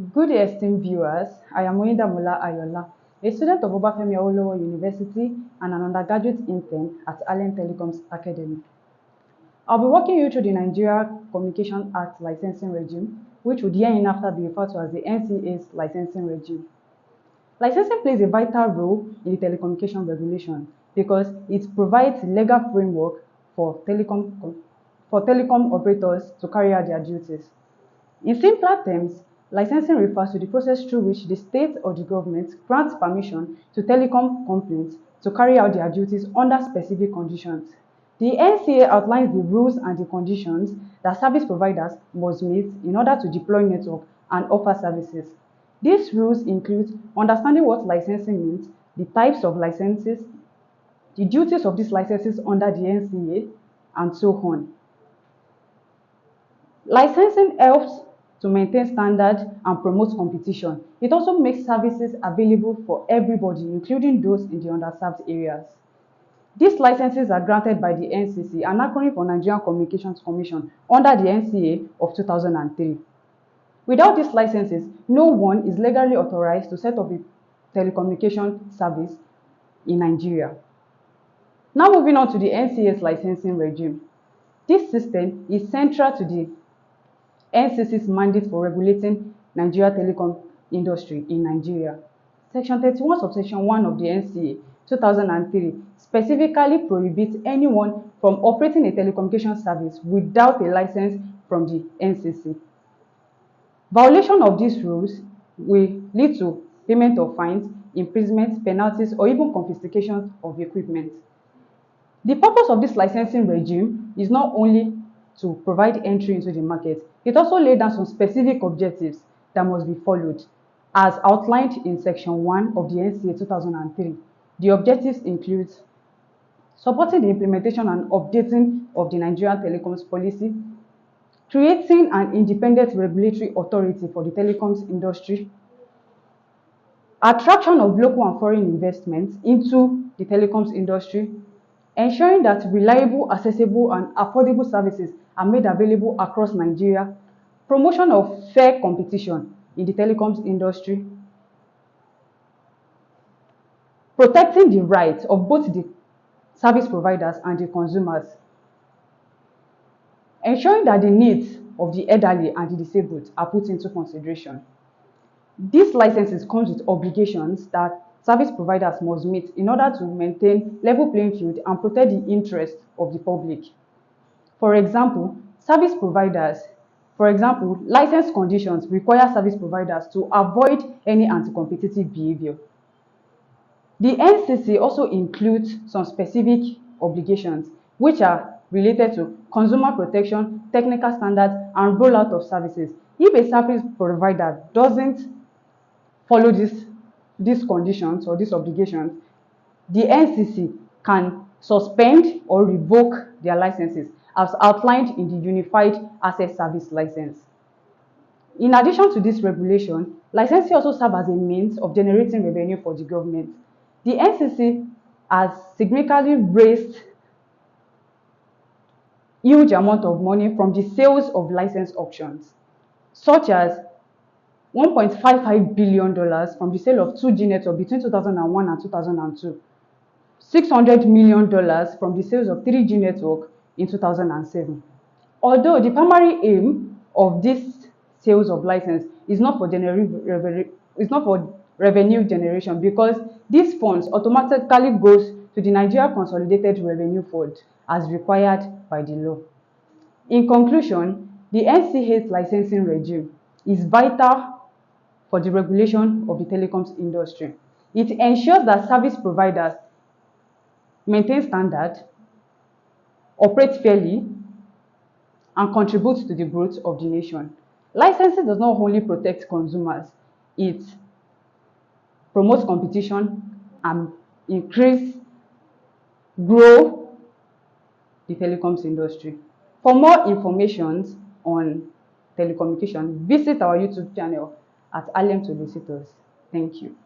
Good esteemed viewers, I am Oyindamola Ayoola, a student of Ayoola University and an undergraduate intern at Allen Telecoms Academy. I'll be walking you through the Nigeria Communication Act licensing regime, which would hereinafter be referred to as the NCA's licensing regime. Licensing plays a vital role in the telecommunication regulation because it provides legal framework for telecom operators to carry out their duties. In simpler terms, licensing refers to the process through which the state or the government grants permission to telecom companies to carry out their duties under specific conditions. The NCA outlines the rules and the conditions that service providers must meet in order to deploy network and offer services. These rules include understanding what licensing means, the types of licenses, the duties of these licenses under the NCA, and so on. Licensing helps to maintain standards and promote competition. It also makes services available for everybody, including those in the underserved areas. These licenses are granted by the NCC, an acronym for Nigerian Communications Commission, under the NCA of 2003. Without these licenses, no one is legally authorized to set up a telecommunication service in Nigeria. Now moving on to the NCA's licensing regime. This system is central to the NCC's mandate for regulating Nigeria telecom industry in Nigeria. Section 31, subsection 1 of the NCA 2003 specifically prohibits anyone from operating a telecommunication service without a license from the NCC. Violation of these rules will lead to payment of fines, imprisonment, penalties, or even confiscation of equipment. The purpose of this licensing regime is not only to provide entry into the market, it also laid down some specific objectives that must be followed, as outlined in Section 1 of the NCA 2003. The objectives include supporting the implementation and updating of the Nigerian telecoms policy, creating an independent regulatory authority for the telecoms industry, attraction of local and foreign investments into the telecoms industry, ensuring that reliable, accessible, and affordable services are made available across Nigeria, promotion of fair competition in the telecoms industry, protecting the rights of both the service providers and the consumers, ensuring that the needs of the elderly and the disabled are put into consideration. These licenses come with obligations that service providers must meet in order to maintain level playing field and protect the interests of the public. For example, license conditions require service providers to avoid any anti-competitive behavior. The NCC also includes some specific obligations which are related to consumer protection, technical standards, and rollout of services. If a service provider doesn't follow these conditions or these obligations, the NCC can suspend or revoke their licenses as outlined in the Unified Access Service License. In addition to this regulation, licensing also serves as a means of generating revenue for the government. The NCC has significantly raised huge amount of money from the sales of license auctions, such as $1.55 billion from the sale of 2G network between 2001 and 2002, $600 million from the sales of 3G network in 2007. Although the primary aim of this sales of license is not for revenue generation, because these funds automatically goes to the Nigeria Consolidated Revenue Fund as required by the law. In conclusion, the NCA's licensing regime is vital for the regulation of the telecoms industry. It ensures that service providers maintain standards, operate fairly, and contribute to the growth of the nation. Licensing does not only protect consumers, it promotes competition and grow the telecoms industry. For more information on telecommunication, visit our YouTube channel at Allen Solicitors. Thank you.